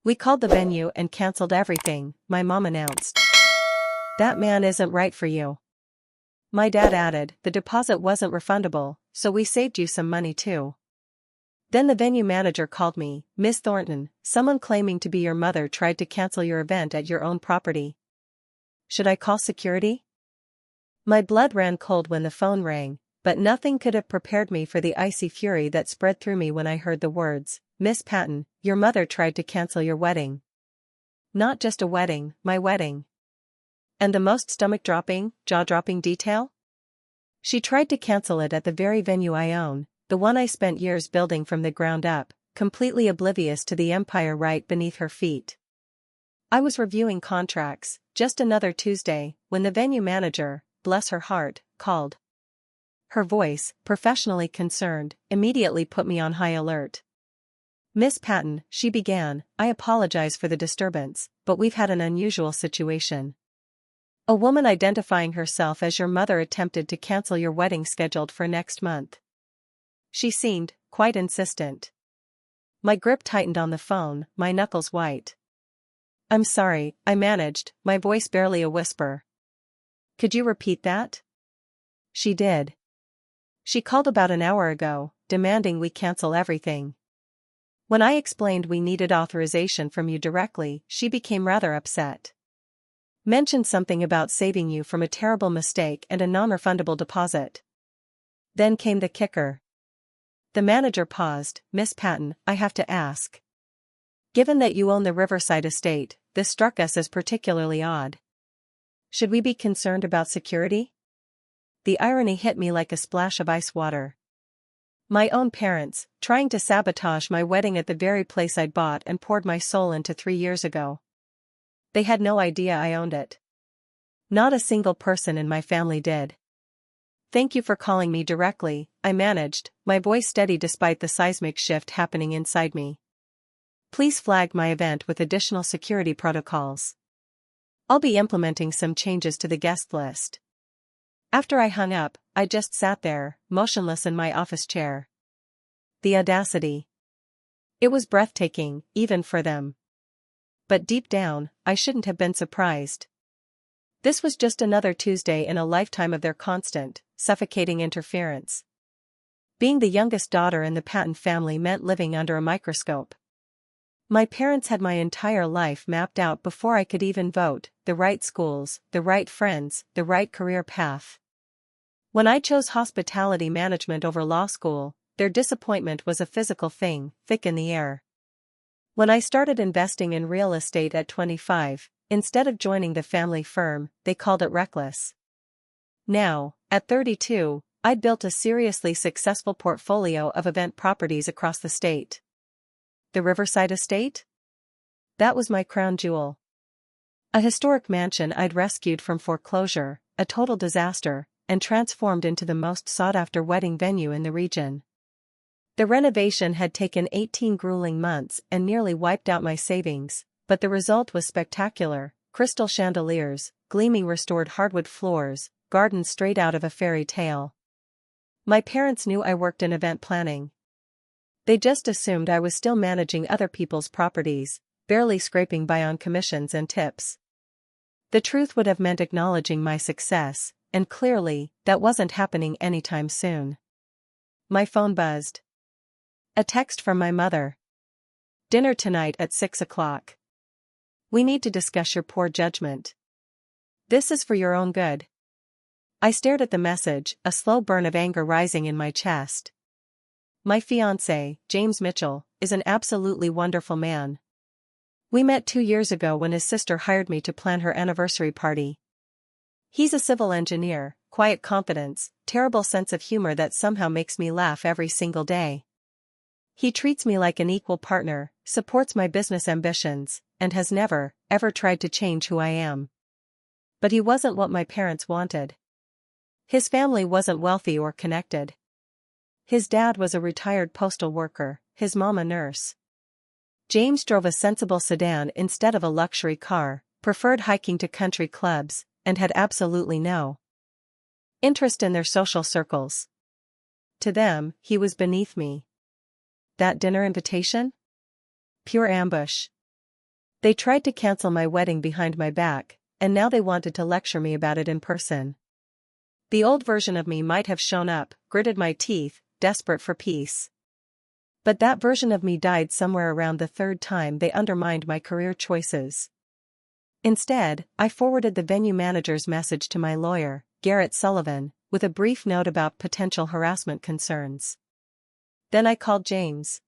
We called the venue and canceled everything, my mom announced. That man isn't right for you. My dad added, the deposit wasn't refundable, so we saved you some money too. Then the venue manager called me, Miss Thornton, someone claiming to be your mother tried to cancel your event at your own property. Should I call security? My blood ran cold when the phone rang, but nothing could have prepared me for the icy fury that spread through me when I heard the words, Miss Patton, your mother tried to cancel your wedding. Not just a wedding, my wedding. And the most stomach-dropping, jaw-dropping detail? She tried to cancel it at the very venue I own, the one I spent years building from the ground up, completely oblivious to the empire right beneath her feet. I was reviewing contracts, just another Tuesday, when the venue manager, bless her heart, called. Her voice, professionally concerned, immediately put me on high alert. Miss Patton, she began, I apologize for the disturbance, but we've had an unusual situation. A woman identifying herself as your mother attempted to cancel your wedding scheduled for next month. She seemed quite insistent. My grip tightened on the phone, my knuckles white. I'm sorry, I managed, my voice barely a whisper. Could you repeat that? She did. She called about an hour ago, demanding we cancel everything. When I explained we needed authorization from you directly, she became rather upset. Mentioned something about saving you from a terrible mistake and a non-refundable deposit. Then came the kicker. The manager paused, Miss Patton, I have to ask. Given that you own the Riverside estate, this struck us as particularly odd. Should we be concerned about security? The irony hit me like a splash of ice water. My own parents, trying to sabotage my wedding at the very place I'd bought and poured my soul into 3 years ago. They had no idea I owned it. Not a single person in my family did. Thank you for calling me directly, I managed, my voice steady despite the seismic shift happening inside me. Please flag my event with additional security protocols. I'll be implementing some changes to the guest list. After I hung up, I just sat there, motionless in my office chair. The audacity. It was breathtaking, even for them. But deep down, I shouldn't have been surprised. This was just another Tuesday in a lifetime of their constant, suffocating interference. Being the youngest daughter in the Patton family meant living under a microscope. My parents had my entire life mapped out before I could even vote, the right schools, the right friends, the right career path. When I chose hospitality management over law school, their disappointment was a physical thing, thick in the air. When I started investing in real estate at 25, instead of joining the family firm, they called it reckless. Now, at 32, I'd built a seriously successful portfolio of event properties across the state. The Riverside estate? That was my crown jewel. A historic mansion I'd rescued from foreclosure, a total disaster, and transformed into the most sought-after wedding venue in the region. The renovation had taken 18 grueling months and nearly wiped out my savings, but the result was spectacular: crystal chandeliers, gleaming restored hardwood floors, gardens straight out of a fairy tale. My parents knew I worked in event planning. They just assumed I was still managing other people's properties, barely scraping by on commissions and tips. The truth would have meant acknowledging my success, and clearly, that wasn't happening anytime soon. My phone buzzed. A text from my mother. Dinner tonight at 6 o'clock. We need to discuss your poor judgment. This is for your own good. I stared at the message, a slow burn of anger rising in my chest. My fiancé, James Mitchell, is an absolutely wonderful man. We met 2 years ago when his sister hired me to plan her anniversary party. He's a civil engineer, quiet confidence, terrible sense of humor that somehow makes me laugh every single day. He treats me like an equal partner, supports my business ambitions, and has never, ever tried to change who I am. But he wasn't what my parents wanted. His family wasn't wealthy or connected. His dad was a retired postal worker, his mom a nurse. James drove a sensible sedan instead of a luxury car, preferred hiking to country clubs, and had absolutely no interest in their social circles. To them, he was beneath me. That dinner invitation? Pure ambush. They tried to cancel my wedding behind my back, and now they wanted to lecture me about it in person. The old version of me might have shown up, gritted my teeth, desperate for peace. But that version of me died somewhere around the third time they undermined my career choices. Instead, I forwarded the venue manager's message to my lawyer, Garrett Sullivan, with a brief note about potential harassment concerns. Then I called James.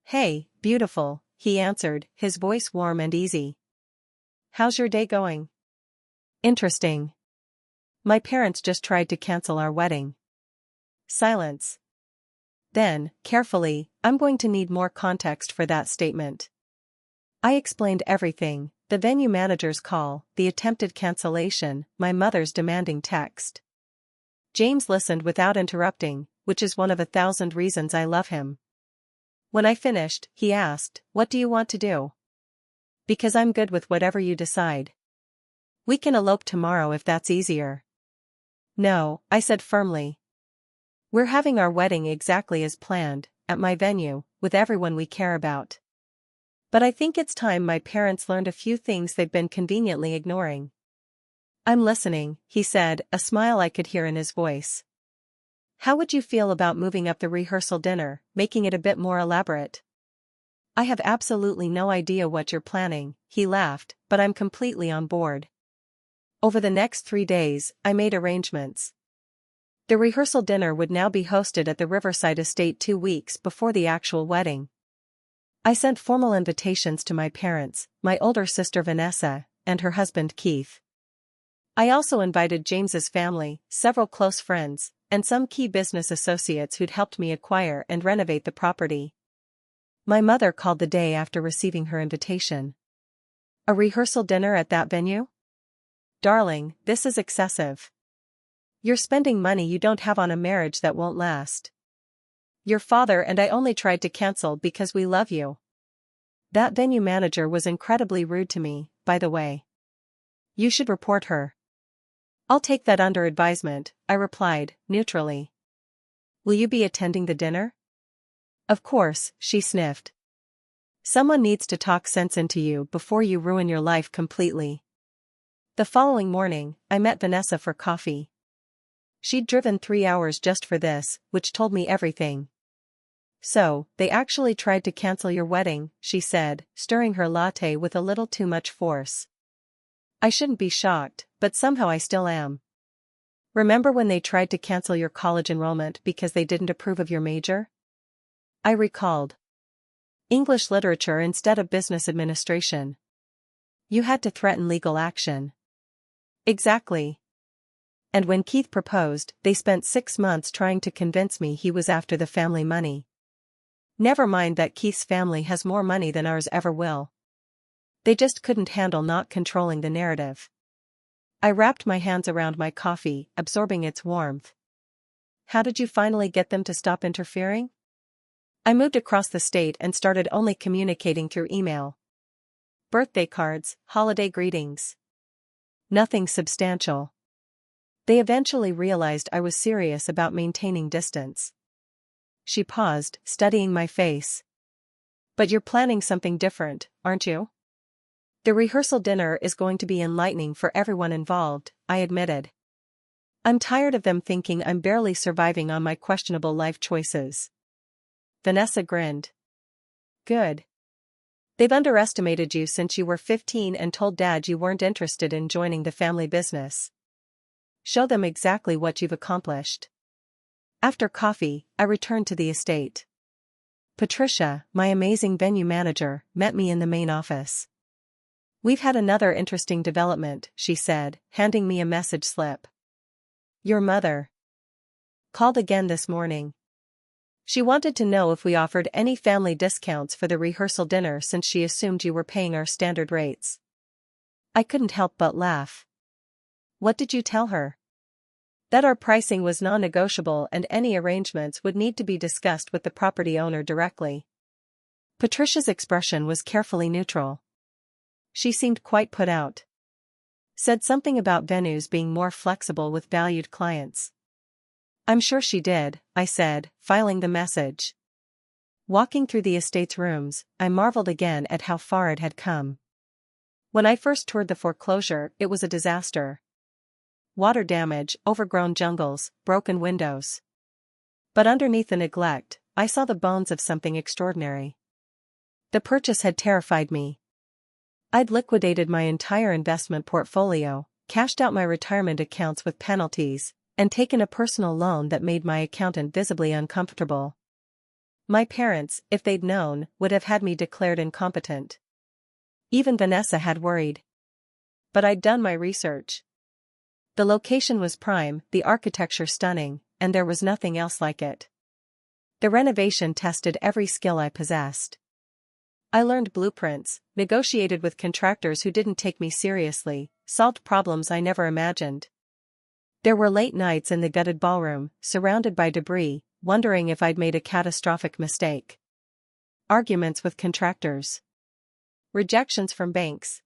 "Hey, beautiful," he answered, his voice warm and easy. "How's your day going?" "Interesting. My parents just tried to cancel our wedding." Silence. Then, carefully, "I'm going to need more context for that statement." I explained everything: the venue manager's call, the attempted cancellation, my mother's demanding text. James listened without interrupting, which is one of 1,000 reasons I love him. When I finished, he asked, "What do you want to do?" "Because I'm good with whatever you decide. We can elope tomorrow if that's easier." "No," I said firmly. "We're having our wedding exactly as planned, at my venue, with everyone we care about. But I think it's time my parents learned a few things they've been conveniently ignoring." "I'm listening," he said, a smile I could hear in his voice. "How would you feel about moving up the rehearsal dinner, making it a bit more elaborate?" "I have absolutely no idea what you're planning," he laughed, "but I'm completely on board." Over the next 3 days, I made arrangements. The rehearsal dinner would now be hosted at the Riverside estate 2 weeks before the actual wedding. I sent formal invitations to my parents, my older sister Vanessa, and her husband Keith. I also invited James's family, several close friends, and some key business associates who'd helped me acquire and renovate the property. My mother called the day after receiving her invitation. "A rehearsal dinner at that venue? Darling, this is excessive. You're spending money you don't have on a marriage that won't last. Your father and I only tried to cancel because we love you." That venue manager was incredibly rude to me, by the way. "You should report her." "I'll take that under advisement," I replied, neutrally. "Will you be attending the dinner?" "Of course," she sniffed. "Someone needs to talk sense into you before you ruin your life completely." The following morning, I met Vanessa for coffee. She'd driven 3 hours just for this, which told me everything. "So, they actually tried to cancel your wedding," she said, stirring her latte with a little too much force. I shouldn't be shocked, but somehow I still am. "Remember when they tried to cancel your college enrollment because they didn't approve of your major?" I recalled. "English literature instead of business administration. You had to threaten legal action." "Exactly. And when Keith proposed, they spent 6 months trying to convince me he was after the family money. Never mind that Keith's family has more money than ours ever will. They just couldn't handle not controlling the narrative." I wrapped my hands around my coffee, absorbing its warmth. "How did you finally get them to stop interfering?" "I moved across the state and started only communicating through email. Birthday cards, holiday greetings. Nothing substantial. They eventually realized I was serious about maintaining distance." She paused, studying my face. "But you're planning something different, aren't you?" "The rehearsal dinner is going to be enlightening for everyone involved," I admitted. "I'm tired of them thinking I'm barely surviving on my questionable life choices." Vanessa grinned. "Good. They've underestimated you since you were 15 and told Dad you weren't interested in joining the family business. Show them exactly what you've accomplished." After coffee, I returned to the estate. Patricia, my amazing venue manager, met me in the main office. "We've had another interesting development," she said, handing me a message slip. "Your mother called again this morning. She wanted to know if we offered any family discounts for the rehearsal dinner since she assumed you were paying our standard rates." I couldn't help but laugh. "What did you tell her?" "That our pricing was non-negotiable and any arrangements would need to be discussed with the property owner directly." Patricia's expression was carefully neutral. She seemed quite put out. "Said something about venues being more flexible with valued clients." "I'm sure she did," I said, filing the message. Walking through the estate's rooms, I marveled again at how far it had come. When I first toured the foreclosure, it was a disaster. Water damage, overgrown jungles, broken windows. But underneath the neglect, I saw the bones of something extraordinary. The purchase had terrified me. I'd liquidated my entire investment portfolio, cashed out my retirement accounts with penalties, and taken a personal loan that made my accountant visibly uncomfortable. My parents, if they'd known, would have had me declared incompetent. Even Vanessa had worried. But I'd done my research. The location was prime, the architecture stunning, and there was nothing else like it. The renovation tested every skill I possessed. I learned blueprints, negotiated with contractors who didn't take me seriously, solved problems I never imagined. There were late nights in the gutted ballroom, surrounded by debris, wondering if I'd made a catastrophic mistake. Arguments with contractors. Rejections from banks.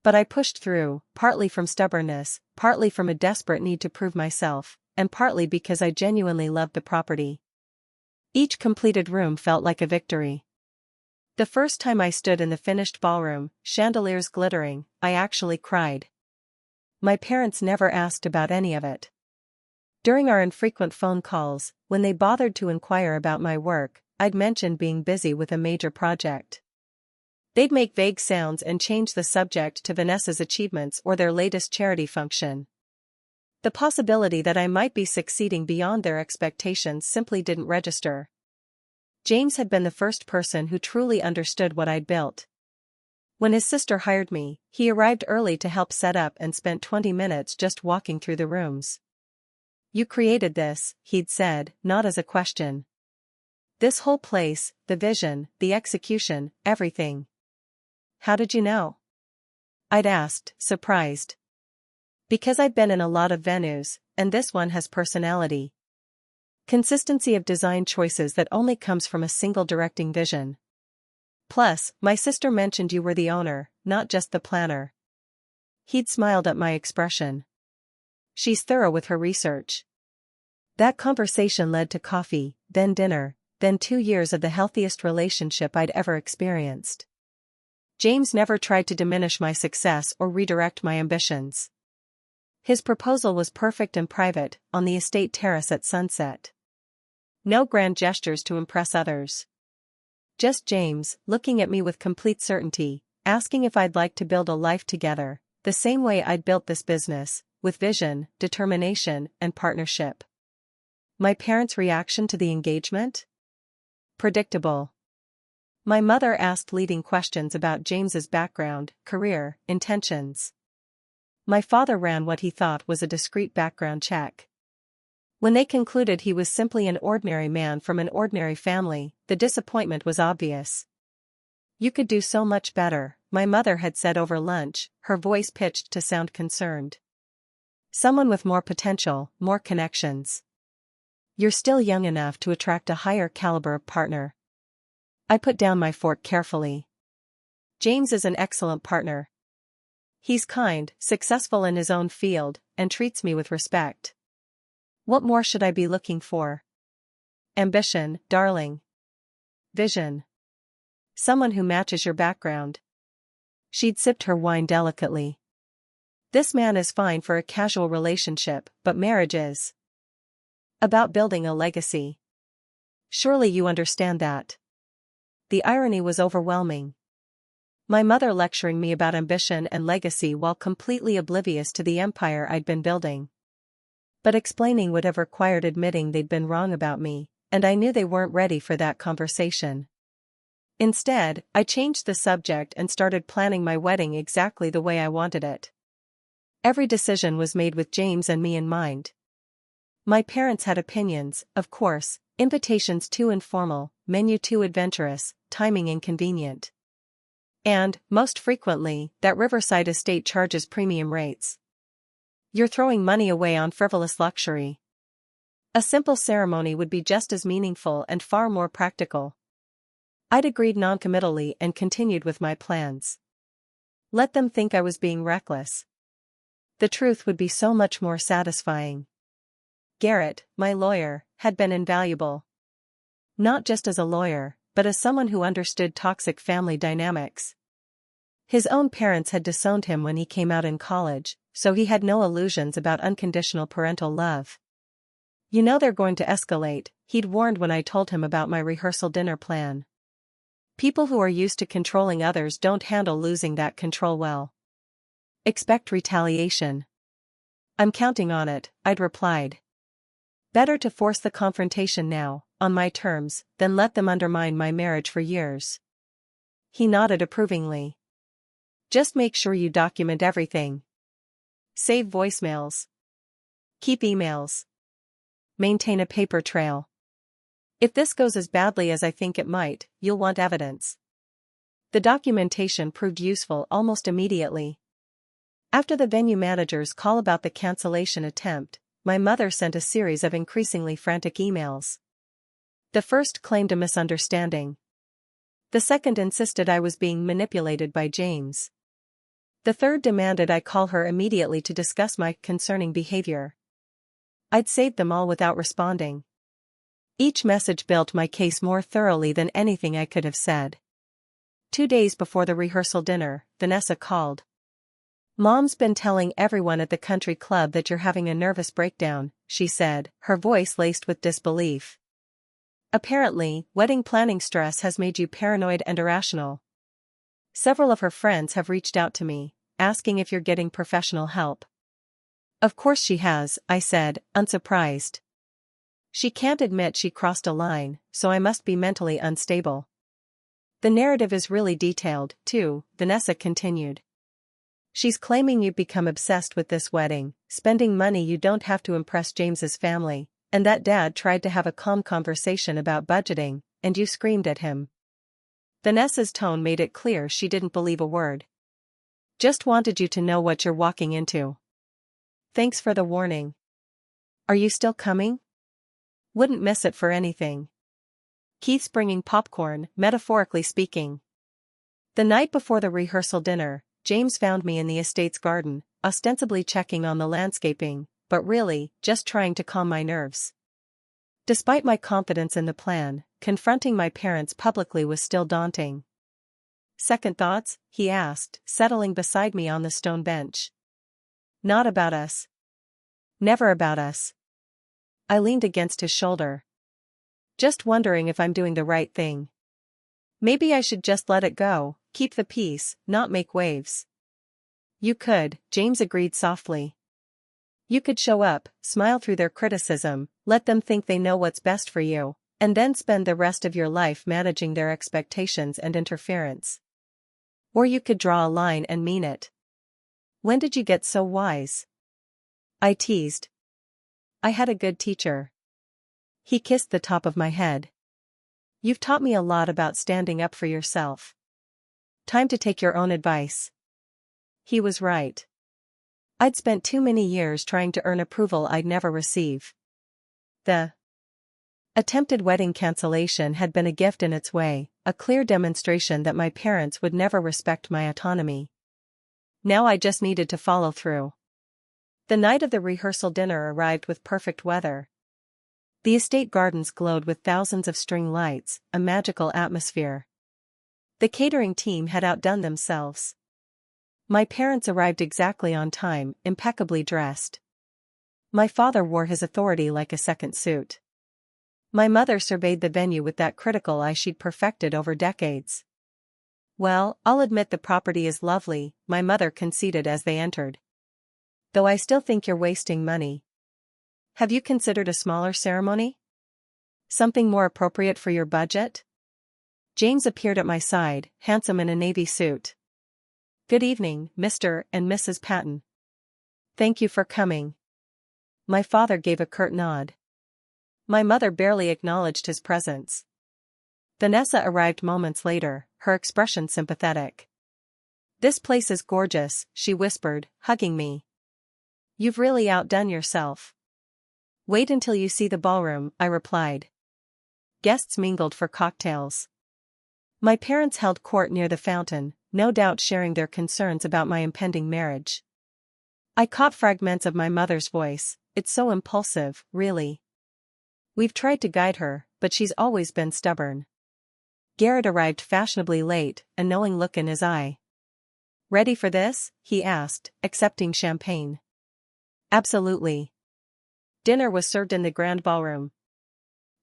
But I pushed through, partly from stubbornness, partly from a desperate need to prove myself, and partly because I genuinely loved the property. Each completed room felt like a victory. The first time I stood in the finished ballroom, chandeliers glittering, I actually cried. My parents never asked about any of it. During our infrequent phone calls, when they bothered to inquire about my work, I'd mention being busy with a major project. They'd make vague sounds and change the subject to Vanessa's achievements or their latest charity function. The possibility that I might be succeeding beyond their expectations simply didn't register. James had been the first person who truly understood what I'd built. When his sister hired me, he arrived early to help set up and spent 20 minutes just walking through the rooms. "You created this," he'd said, not as a question. "This whole place, the vision, the execution, everything." "How did you know?" I'd asked, surprised. "Because I've been in a lot of venues, and this one has personality. Consistency of design choices that only comes from a single directing vision. Plus, my sister mentioned you were the owner, not just the planner." He'd smiled at my expression. "She's thorough with her research." That conversation led to coffee, then dinner, then 2 years of the healthiest relationship I'd ever experienced. James never tried to diminish my success or redirect my ambitions. His proposal was perfect and private, on the estate terrace at sunset. No grand gestures to impress others. Just James, looking at me with complete certainty, asking if I'd like to build a life together, the same way I'd built this business, with vision, determination, and partnership. My parents' reaction to the engagement? Predictable. My mother asked leading questions about James's background, career, intentions. My father ran what he thought was a discreet background check. When they concluded he was simply an ordinary man from an ordinary family, the disappointment was obvious. "You could do so much better," my mother had said over lunch, her voice pitched to sound concerned. "Someone with more potential, more connections. You're still young enough to attract a higher caliber of partner." I put down my fork carefully. "James is an excellent partner. He's kind, successful in his own field, and treats me with respect. What more should I be looking for?" "Ambition, darling. Vision. Someone who matches your background." She'd sipped her wine delicately. "This man is fine for a casual relationship, but marriage is about building a legacy. Surely you understand that." The irony was overwhelming. My mother lecturing me about ambition and legacy while completely oblivious to the empire I'd been building. But explaining would have required admitting they'd been wrong about me, and I knew they weren't ready for that conversation. Instead, I changed the subject and started planning my wedding exactly the way I wanted it. Every decision was made with James and me in mind. My parents had opinions, of course, invitations too informal, menu too adventurous, timing inconvenient. And, most frequently, that Riverside estate charges premium rates. "You're throwing money away on frivolous luxury. A simple ceremony would be just as meaningful and far more practical." I'd agreed noncommittally and continued with my plans. Let them think I was being reckless. The truth would be so much more satisfying. Garrett, my lawyer, had been invaluable. Not just as a lawyer, but as someone who understood toxic family dynamics. His own parents had disowned him when he came out in college, so he had no illusions about unconditional parental love. "You know they're going to escalate," he'd warned when I told him about my rehearsal dinner plan. "People who are used to controlling others don't handle losing that control well. Expect retaliation." "I'm counting on it," I'd replied. "Better to force the confrontation now, on my terms, than let them undermine my marriage for years." He nodded approvingly. "Just make sure you document everything. Save voicemails. Keep emails. Maintain a paper trail. If this goes as badly as I think it might, you'll want evidence." The documentation proved useful almost immediately. After the venue manager's call about the cancellation attempt, my mother sent a series of increasingly frantic emails. The first claimed a misunderstanding. The second insisted I was being manipulated by James. The third demanded I call her immediately to discuss my concerning behavior. I'd saved them all without responding. Each message built my case more thoroughly than anything I could have said. 2 days before the rehearsal dinner, Vanessa called. "Mom's been telling everyone at the country club that you're having a nervous breakdown," she said, her voice laced with disbelief. "Apparently, wedding planning stress has made you paranoid and irrational. Several of her friends have reached out to me, asking if you're getting professional help." "Of course she has," I said, unsurprised. "She can't admit she crossed a line, so I must be mentally unstable." "The narrative is really detailed, too," Vanessa continued. "She's claiming you've become obsessed with this wedding, spending money you don't have to impress James's family, and that Dad tried to have a calm conversation about budgeting, and you screamed at him." Vanessa's tone made it clear she didn't believe a word. "Just wanted you to know what you're walking into. Thanks for the warning. Are you still coming? Wouldn't miss it for anything." Keith's bringing popcorn, metaphorically speaking. The night before the rehearsal dinner, James found me in the estate's garden, ostensibly checking on the landscaping, but really, just trying to calm my nerves. Despite my confidence in the plan, confronting my parents publicly was still daunting. "Second thoughts?" he asked, settling beside me on the stone bench. "Not about us. Never about us." I leaned against his shoulder. "Just wondering if I'm doing the right thing. Maybe I should just let it go, keep the peace, not make waves." "You could," James agreed softly. "You could show up, smile through their criticism, let them think they know what's best for you, and then spend the rest of your life managing their expectations and interference. Or you could draw a line and mean it." "When did you get so wise?" I teased. "I had a good teacher." He kissed the top of my head. "You've taught me a lot about standing up for yourself. Time to take your own advice." He was right. I'd spent too many years trying to earn approval I'd never receive. The attempted wedding cancellation had been a gift in its way, a clear demonstration that my parents would never respect my autonomy. Now I just needed to follow through. The night of the rehearsal dinner arrived with perfect weather. The estate gardens glowed with thousands of string lights, a magical atmosphere. The catering team had outdone themselves. My parents arrived exactly on time, impeccably dressed. My father wore his authority like a second suit. My mother surveyed the venue with that critical eye she'd perfected over decades. "Well, I'll admit the property is lovely," my mother conceded as they entered. "Though I still think you're wasting money. Have you considered a smaller ceremony? Something more appropriate for your budget?" James appeared at my side, handsome in a navy suit. "Good evening, Mr. and Mrs. Patton. Thank you for coming." My father gave a curt nod. My mother barely acknowledged his presence. Vanessa arrived moments later, her expression sympathetic. "This place is gorgeous," she whispered, hugging me. "You've really outdone yourself." "Wait until you see the ballroom," I replied. Guests mingled for cocktails. My parents held court near the fountain, no doubt sharing their concerns about my impending marriage. I caught fragments of my mother's voice. "It's so impulsive, really. We've tried to guide her, but she's always been stubborn." Garrett arrived fashionably late, a knowing look in his eye. Ready for this? He asked, accepting champagne. Absolutely. Dinner was served in the grand ballroom.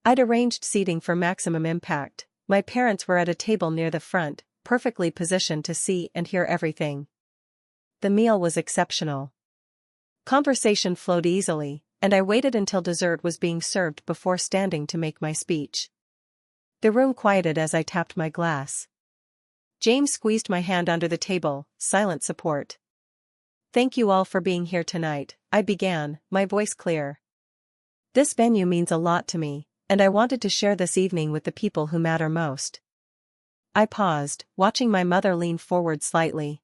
I'd arranged seating for maximum impact. My parents were at a table near the front, perfectly positioned to see and hear everything. The meal was exceptional. Conversation flowed easily, and I waited until dessert was being served before standing to make my speech. The room quieted as I tapped my glass. James squeezed my hand under the table, silent support. Thank you all for being here tonight, I began, my voice clear. This venue means a lot to me, and I wanted to share this evening with the people who matter most. I paused, watching my mother lean forward slightly.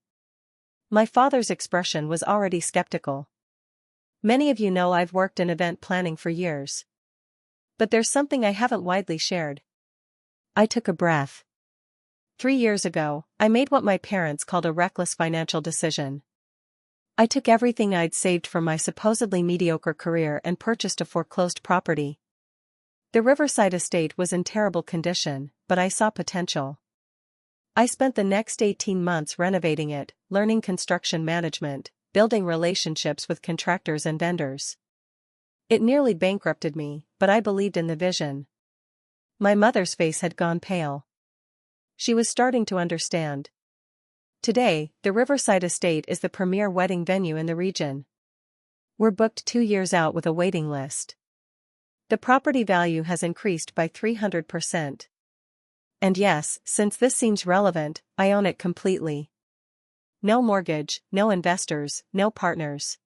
My father's expression was already skeptical. Many of you know I've worked in event planning for years. But there's something I haven't widely shared. I took a breath. 3 years ago, I made what my parents called a reckless financial decision. I took everything I'd saved from my supposedly mediocre career and purchased a foreclosed property. The Riverside estate was in terrible condition, but I saw potential. I spent the next 18 months renovating it, learning construction management, building relationships with contractors and vendors. It nearly bankrupted me, but I believed in the vision. My mother's face had gone pale. She was starting to understand. Today, the Riverside estate is the premier wedding venue in the region. We're booked 2 years out with a waiting list. The property value has increased by 300%. And yes, since this seems relevant, I own it completely. No mortgage, no investors, no partners.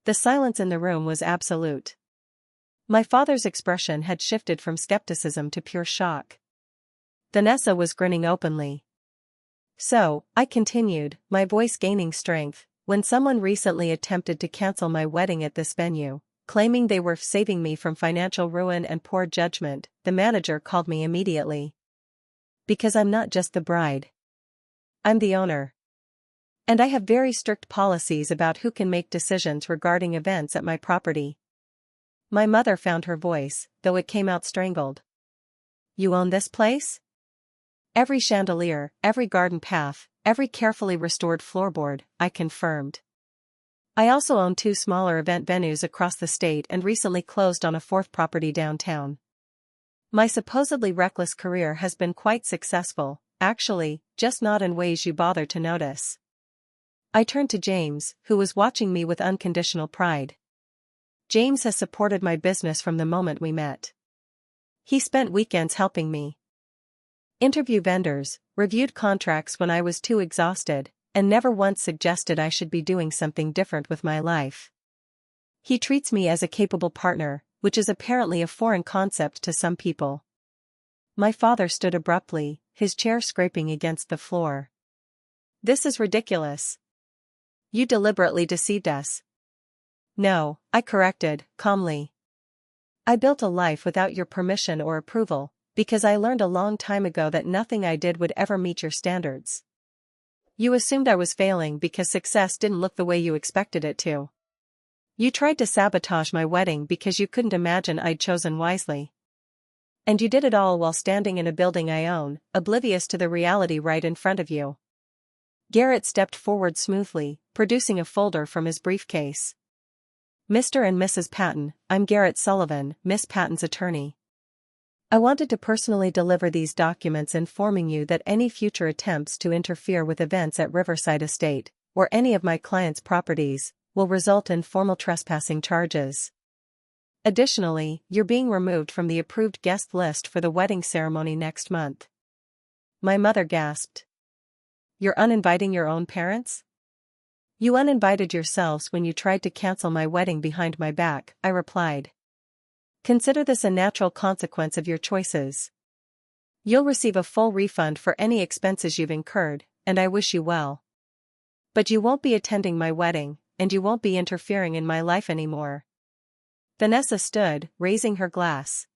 The silence in the room was absolute. My father's expression had shifted from skepticism to pure shock. Vanessa was grinning openly. So, I continued, my voice gaining strength, when someone recently attempted to cancel my wedding at this venue, claiming they were saving me from financial ruin and poor judgment, the manager called me immediately. Because I'm not just the bride. I'm the owner. And I have very strict policies about who can make decisions regarding events at my property. My mother found her voice, though it came out strangled. You own this place? Every chandelier, every garden path, every carefully restored floorboard, I confirmed. I also own 2 smaller event venues across the state and recently closed on a 4th property downtown. My supposedly reckless career has been quite successful, actually, just not in ways you bother to notice. I turned to James, who was watching me with unconditional pride. James has supported my business from the moment we met. He spent weekends helping me interview vendors, reviewed contracts when I was too exhausted, and never once suggested I should be doing something different with my life. He treats me as a capable partner, which is apparently a foreign concept to some people. My father stood abruptly, his chair scraping against the floor. This is ridiculous. You deliberately deceived us. No, I corrected, calmly. I built a life without your permission or approval, because I learned a long time ago that nothing I did would ever meet your standards. You assumed I was failing because success didn't look the way you expected it to. You tried to sabotage my wedding because you couldn't imagine I'd chosen wisely. And you did it all while standing in a building I own, oblivious to the reality right in front of you. Garrett stepped forward smoothly, producing a folder from his briefcase. Mr. and Mrs. Patton, I'm Garrett Sullivan, Miss Patton's attorney. I wanted to personally deliver these documents informing you that any future attempts to interfere with events at Riverside Estate, or any of my clients' properties, will result in formal trespassing charges. Additionally, you're being removed from the approved guest list for the wedding ceremony next month. My mother gasped. You're uninviting your own parents? You uninvited yourselves when you tried to cancel my wedding behind my back, I replied. Consider this a natural consequence of your choices. You'll receive a full refund for any expenses you've incurred, and I wish you well. But you won't be attending my wedding, and you won't be interfering in my life anymore. Vanessa stood, raising her glass.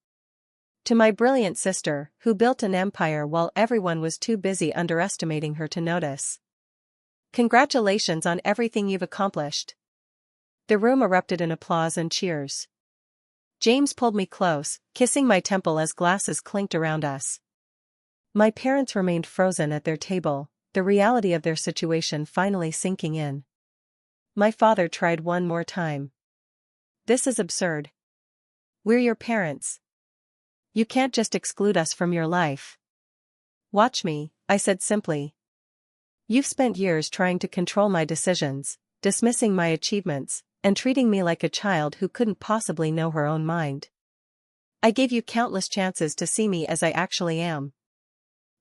To my brilliant sister, who built an empire while everyone was too busy underestimating her to notice. Congratulations on everything you've accomplished. The room erupted in applause and cheers. James pulled me close, kissing my temple as glasses clinked around us. My parents remained frozen at their table, the reality of their situation finally sinking in. My father tried one more time. This is absurd. We're your parents. You can't just exclude us from your life. Watch me, I said simply. You've spent years trying to control my decisions, dismissing my achievements, and treating me like a child who couldn't possibly know her own mind. I gave you countless chances to see me as I actually am.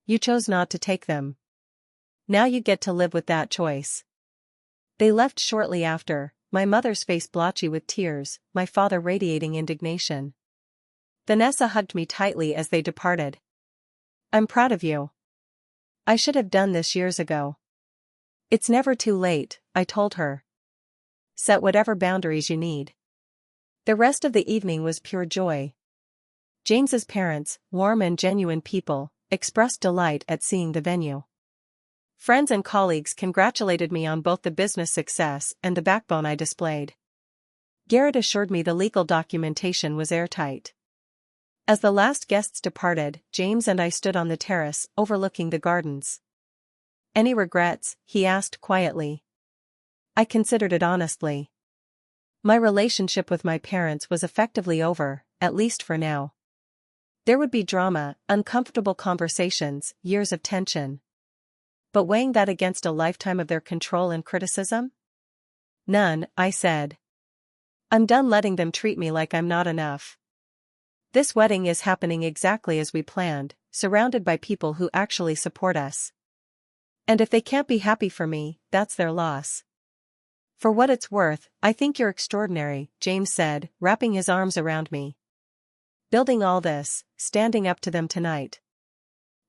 You chose not to take them. Now you get to live with that choice. They left shortly after, my mother's face blotchy with tears, my father radiating indignation. Vanessa hugged me tightly as they departed. I'm proud of you. I should have done this years ago. It's never too late, I told her. Set whatever boundaries you need. The rest of the evening was pure joy. James's parents, warm and genuine people, expressed delight at seeing the venue. Friends and colleagues congratulated me on both the business success and the backbone I displayed. Garrett assured me the legal documentation was airtight. As the last guests departed, James and I stood on the terrace, overlooking the gardens. Any regrets? He asked quietly. I considered it honestly. My relationship with my parents was effectively over, at least for now. There would be drama, uncomfortable conversations, years of tension. But weighing that against a lifetime of their control and criticism? None, I said. I'm done letting them treat me like I'm not enough. This wedding is happening exactly as we planned, surrounded by people who actually support us. And if they can't be happy for me, that's their loss. For what it's worth, I think you're extraordinary, James said, wrapping his arms around me. Building all this, standing up to them tonight.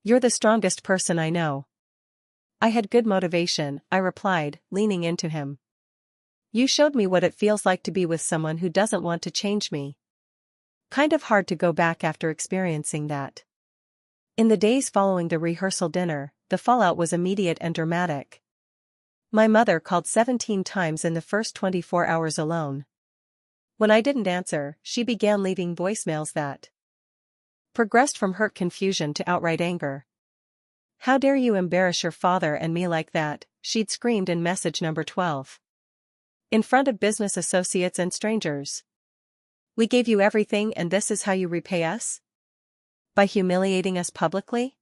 You're the strongest person I know. I had good motivation, I replied, leaning into him. You showed me what it feels like to be with someone who doesn't want to change me. Kind of hard to go back after experiencing that. In the days following the rehearsal dinner, the fallout was immediate and dramatic. My mother called 17 times in the first 24 hours alone. When I didn't answer, she began leaving voicemails that progressed from hurt confusion to outright anger. How dare you embarrass your father and me like that, she'd screamed in message number 12. In front of business associates and strangers. We gave you everything and this is how you repay us? By humiliating us publicly?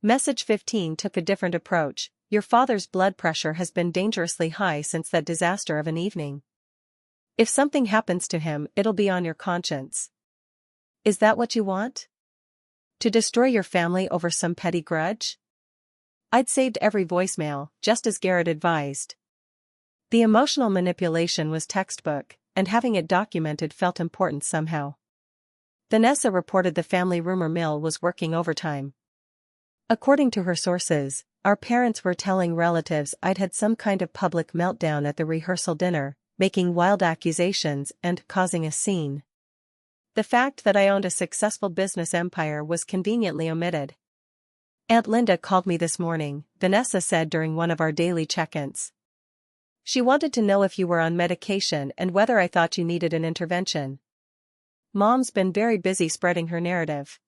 Message 15 took a different approach. Your father's blood pressure has been dangerously high since that disaster of an evening. If something happens to him, it'll be on your conscience. Is that what you want? To destroy your family over some petty grudge? I'd saved every voicemail, just as Garrett advised. The emotional manipulation was textbook, and having it documented felt important somehow. Vanessa reported the family rumor mill was working overtime. According to her sources, our parents were telling relatives I'd had some kind of public meltdown at the rehearsal dinner, making wild accusations and causing a scene. The fact that I owned a successful business empire was conveniently omitted. Aunt Linda called me this morning, Vanessa said during one of our daily check-ins. She wanted to know if you were on medication and whether I thought you needed an intervention. Mom's been very busy spreading her narrative.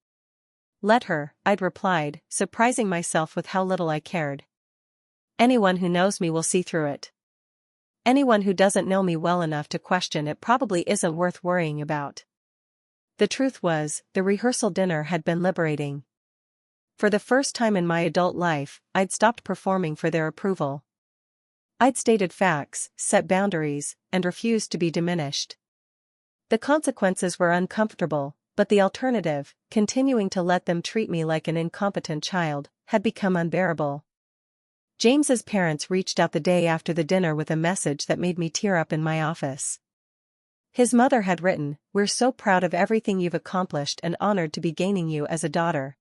Let her, I'd replied, surprising myself with how little I cared. Anyone who knows me will see through it. Anyone who doesn't know me well enough to question it probably isn't worth worrying about. The truth was, the rehearsal dinner had been liberating. For the first time in my adult life, I'd stopped performing for their approval. I'd stated facts, set boundaries, and refused to be diminished. The consequences were uncomfortable, but the alternative, continuing to let them treat me like an incompetent child, had become unbearable. James's parents reached out the day after the dinner with a message that made me tear up in my office. His mother had written, "We're so proud of everything you've accomplished and honored to be gaining you as a daughter.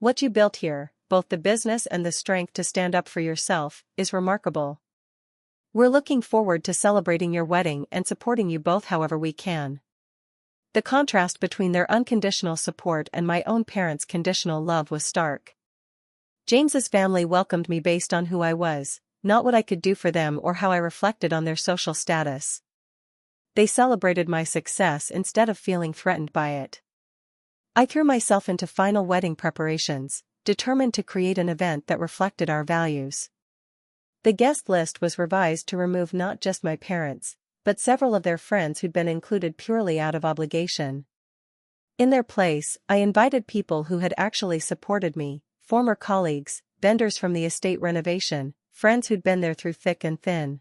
What you built here, both the business and the strength to stand up for yourself, is remarkable. We're looking forward to celebrating your wedding and supporting you both however we can." The contrast between their unconditional support and my own parents' conditional love was stark. James's family welcomed me based on who I was, not what I could do for them or how I reflected on their social status. They celebrated my success instead of feeling threatened by it. I threw myself into final wedding preparations, determined to create an event that reflected our values. The guest list was revised to remove not just my parents, but several of their friends who'd been included purely out of obligation. In their place, I invited people who had actually supported me, former colleagues, vendors from the estate renovation, friends who'd been there through thick and thin.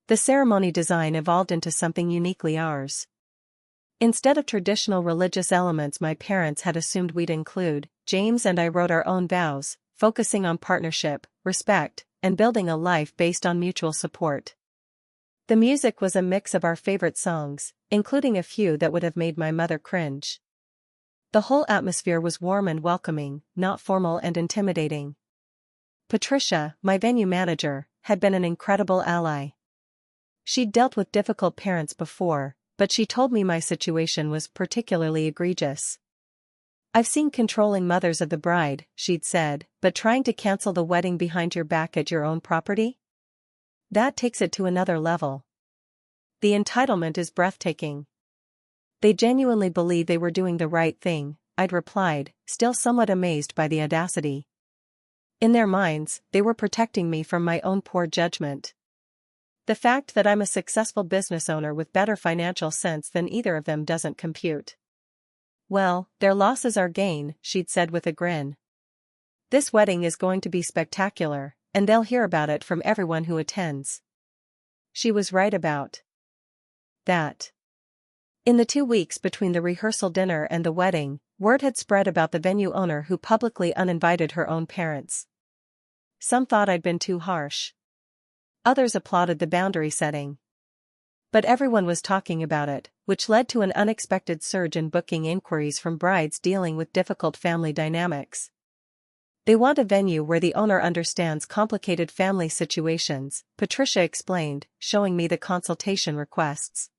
The ceremony design evolved into something uniquely ours. Instead of traditional religious elements my parents had assumed we'd include, James and I wrote our own vows, focusing on partnership, respect, and building a life based on mutual support. The music was a mix of our favorite songs, including a few that would have made my mother cringe. The whole atmosphere was warm and welcoming, not formal and intimidating. Patricia, my venue manager, had been an incredible ally. She'd dealt with difficult parents before, but she told me my situation was particularly egregious. "I've seen controlling mothers of the bride," she'd said, "but trying to cancel the wedding behind your back at your own property? That takes it to another level. The entitlement is breathtaking." "They genuinely believe they were doing the right thing," I'd replied, still somewhat amazed by the audacity. In their minds, they were protecting me from my own poor judgment. The fact that I'm a successful business owner with better financial sense than either of them doesn't compute. "Well, their loss is our gain," she'd said with a grin. "This wedding is going to be spectacular, and they'll hear about it from everyone who attends." She was right about that. In the 2 weeks between the rehearsal dinner and the wedding, word had spread about the venue owner who publicly uninvited her own parents. Some thought I'd been too harsh. Others applauded the boundary setting. But everyone was talking about it, which led to an unexpected surge in booking inquiries from brides dealing with difficult family dynamics. "They want a venue where the owner understands complicated family situations," Patricia explained, showing me the consultation requests.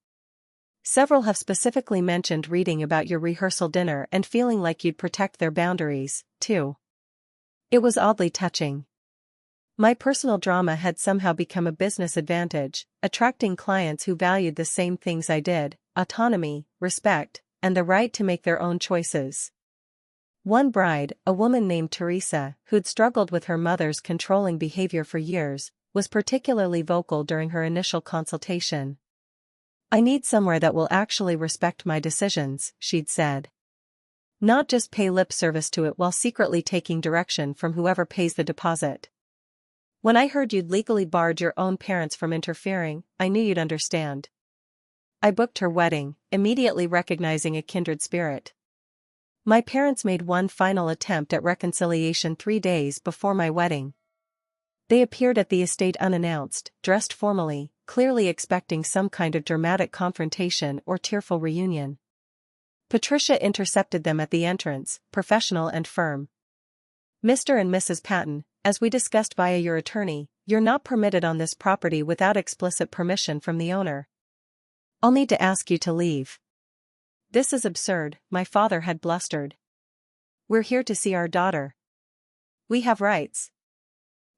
"Several have specifically mentioned reading about your rehearsal dinner and feeling like you'd protect their boundaries, too." It was oddly touching. My personal drama had somehow become a business advantage, attracting clients who valued the same things I did: autonomy, respect, and the right to make their own choices. One bride, a woman named Teresa, who'd struggled with her mother's controlling behavior for years, was particularly vocal during her initial consultation. "I need somewhere that will actually respect my decisions," she'd said. "Not just pay lip service to it while secretly taking direction from whoever pays the deposit. When I heard you'd legally barred your own parents from interfering, I knew you'd understand." I booked her wedding, immediately recognizing a kindred spirit. My parents made one final attempt at reconciliation 3 days before my wedding. They appeared at the estate unannounced, dressed formally, clearly expecting some kind of dramatic confrontation or tearful reunion. Patricia intercepted them at the entrance, professional and firm. "Mr. and Mrs. Patton, as we discussed via your attorney, you're not permitted on this property without explicit permission from the owner. I'll need to ask you to leave." "This is absurd," my father had blustered. "We're here to see our daughter. We have rights."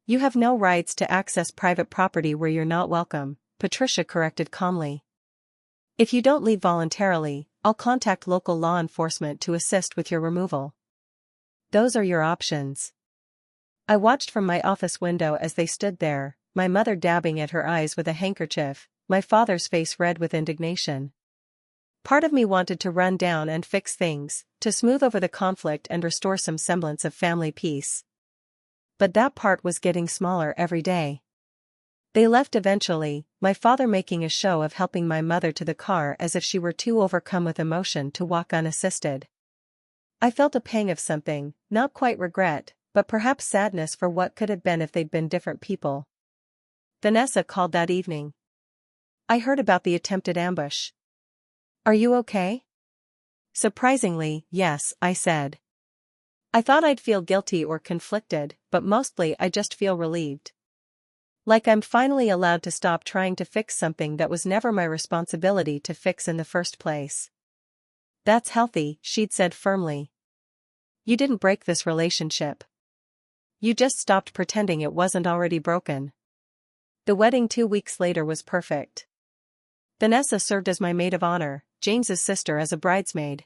"You have no rights to access private property where you're not welcome," Patricia corrected calmly. "If you don't leave voluntarily, I'll contact local law enforcement to assist with your removal. Those are your options." I watched from my office window as they stood there, my mother dabbing at her eyes with a handkerchief, my father's face red with indignation. Part of me wanted to run down and fix things, to smooth over the conflict and restore some semblance of family peace. But that part was getting smaller every day. They left eventually, my father making a show of helping my mother to the car as if she were too overcome with emotion to walk unassisted. I felt a pang of something, not quite regret, but perhaps sadness for what could have been if they'd been different people. Vanessa called that evening. "I heard about the attempted ambush. Are you okay?" "Surprisingly, yes," I said. "I thought I'd feel guilty or conflicted, but mostly I just feel relieved. Like I'm finally allowed to stop trying to fix something that was never my responsibility to fix in the first place." "That's healthy," she'd said firmly. "You didn't break this relationship. You just stopped pretending it wasn't already broken." The wedding 2 weeks later was perfect. Vanessa served as my maid of honor, James's sister as a bridesmaid.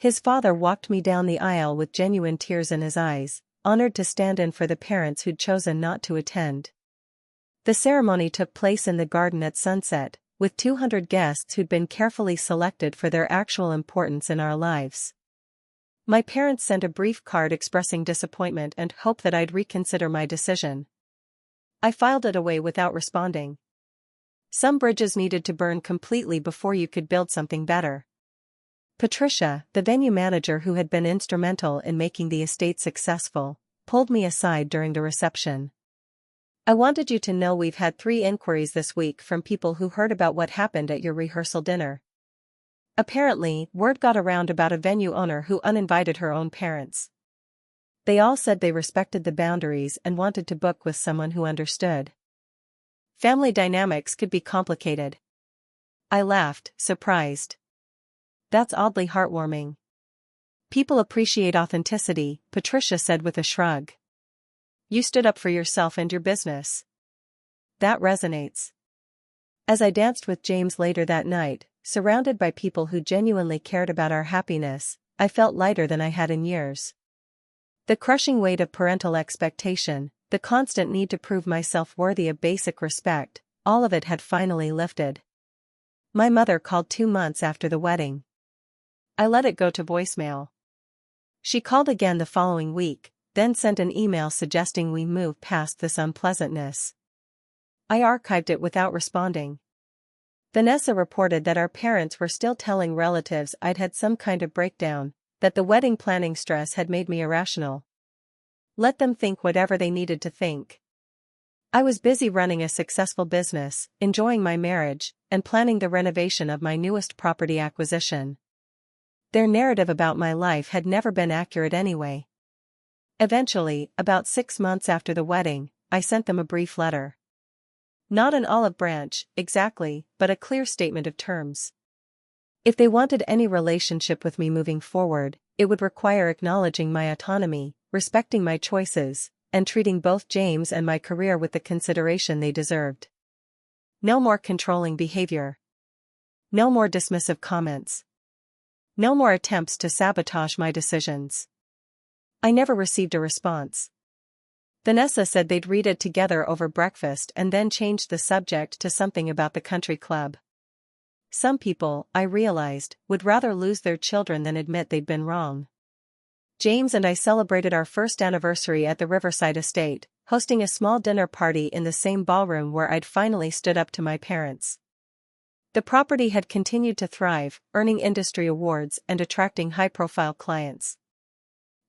His father walked me down the aisle with genuine tears in his eyes, honored to stand in for the parents who'd chosen not to attend. The ceremony took place in the garden at sunset, with 200 guests who'd been carefully selected for their actual importance in our lives. My parents sent a brief card expressing disappointment and hope that I'd reconsider my decision. I filed it away without responding. Some bridges needed to burn completely before you could build something better. Patricia, the venue manager who had been instrumental in making the estate successful, pulled me aside during the reception. "I wanted you to know we've had 3 inquiries this week from people who heard about what happened at your rehearsal dinner. Apparently, word got around about a venue owner who uninvited her own parents. They all said they respected the boundaries and wanted to book with someone who understood. Family dynamics could be complicated." I laughed, surprised. "That's oddly heartwarming." "People appreciate authenticity," Patricia said with a shrug. "You stood up for yourself and your business. That resonates." As I danced with James later that night, surrounded by people who genuinely cared about our happiness, I felt lighter than I had in years. The crushing weight of parental expectation, the constant need to prove myself worthy of basic respect, all of it had finally lifted. My mother called 2 months after the wedding. I let it go to voicemail. She called again the following week, then sent an email suggesting we move past this unpleasantness. I archived it without responding. Vanessa reported that our parents were still telling relatives I'd had some kind of breakdown, that the wedding planning stress had made me irrational. Let them think whatever they needed to think. I was busy running a successful business, enjoying my marriage, and planning the renovation of my newest property acquisition. Their narrative about my life had never been accurate anyway. Eventually, about 6 months after the wedding, I sent them a brief letter. Not an olive branch, exactly, but a clear statement of terms. If they wanted any relationship with me moving forward, it would require acknowledging my autonomy, respecting my choices, and treating both James and my career with the consideration they deserved. No more controlling behavior. No more dismissive comments. No more attempts to sabotage my decisions. I never received a response. Vanessa said they'd read it together over breakfast and then changed the subject to something about the country club. Some people, I realized, would rather lose their children than admit they'd been wrong. James and I celebrated our first anniversary at the Riverside estate, hosting a small dinner party in the same ballroom where I'd finally stood up to my parents. The property had continued to thrive, earning industry awards and attracting high-profile clients.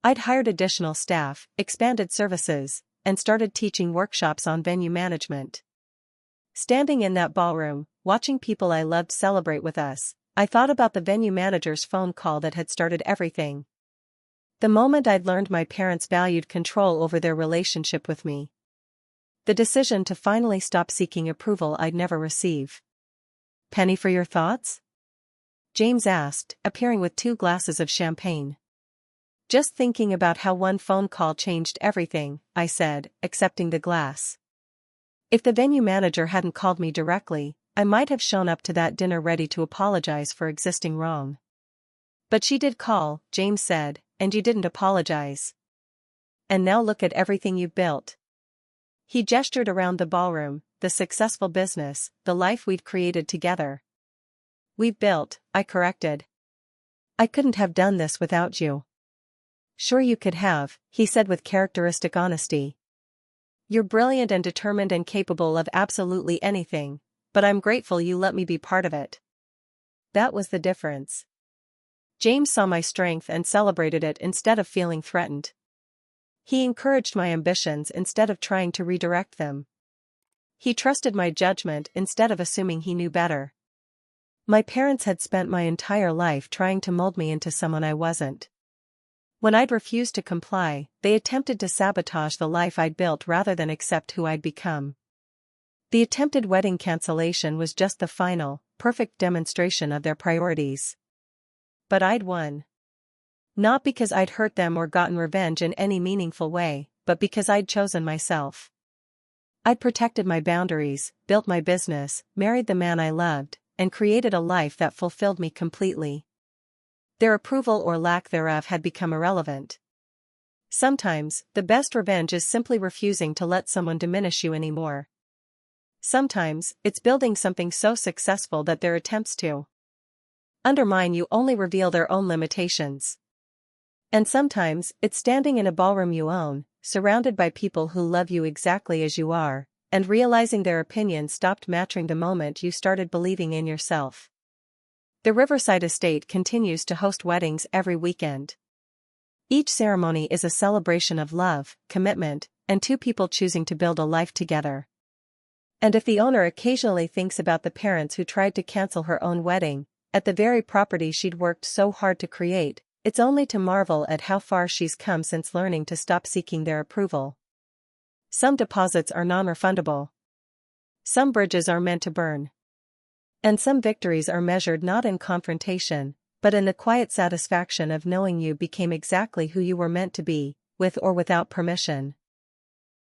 I'd hired additional staff, expanded services, and started teaching workshops on venue management. Standing in that ballroom, watching people I loved celebrate with us, I thought about the venue manager's phone call that had started everything. The moment I'd learned my parents valued control over their relationship with me. The decision to finally stop seeking approval I'd never receive. "Penny for your thoughts?" James asked, appearing with 2 glasses of champagne. "Just thinking about how one phone call changed everything," I said, accepting the glass. If the venue manager hadn't called me directly, I might have shown up to that dinner ready to apologize for existing wrong. "But she did call," James said, "and you didn't apologize. And now look at everything you've built." He gestured around the ballroom, the successful business, the life we'd created together. "We've built," I corrected. "I couldn't have done this without you." "Sure you could have," he said with characteristic honesty. "You're brilliant and determined and capable of absolutely anything, but I'm grateful you let me be part of it." That was the difference. James saw my strength and celebrated it instead of feeling threatened. He encouraged my ambitions instead of trying to redirect them. He trusted my judgment instead of assuming he knew better. My parents had spent my entire life trying to mold me into someone I wasn't. When I'd refused to comply, they attempted to sabotage the life I'd built rather than accept who I'd become. The attempted wedding cancellation was just the final, perfect demonstration of their priorities. But I'd won. Not because I'd hurt them or gotten revenge in any meaningful way, but because I'd chosen myself. I'd protected my boundaries, built my business, married the man I loved, and created a life that fulfilled me completely. Their approval or lack thereof had become irrelevant. Sometimes, the best revenge is simply refusing to let someone diminish you anymore. Sometimes, it's building something so successful that their attempts to undermine you only reveal their own limitations. And sometimes, it's standing in a ballroom you own, surrounded by people who love you exactly as you are, and realizing their opinions stopped matching the moment you started believing in yourself. The Riverside Estate continues to host weddings every weekend. Each ceremony is a celebration of love, commitment, and two people choosing to build a life together. And if the owner occasionally thinks about the parents who tried to cancel her own wedding, at the very property she'd worked so hard to create, it's only to marvel at how far she's come since learning to stop seeking their approval. Some deposits are non-refundable. Some bridges are meant to burn. And some victories are measured not in confrontation, but in the quiet satisfaction of knowing you became exactly who you were meant to be, with or without permission.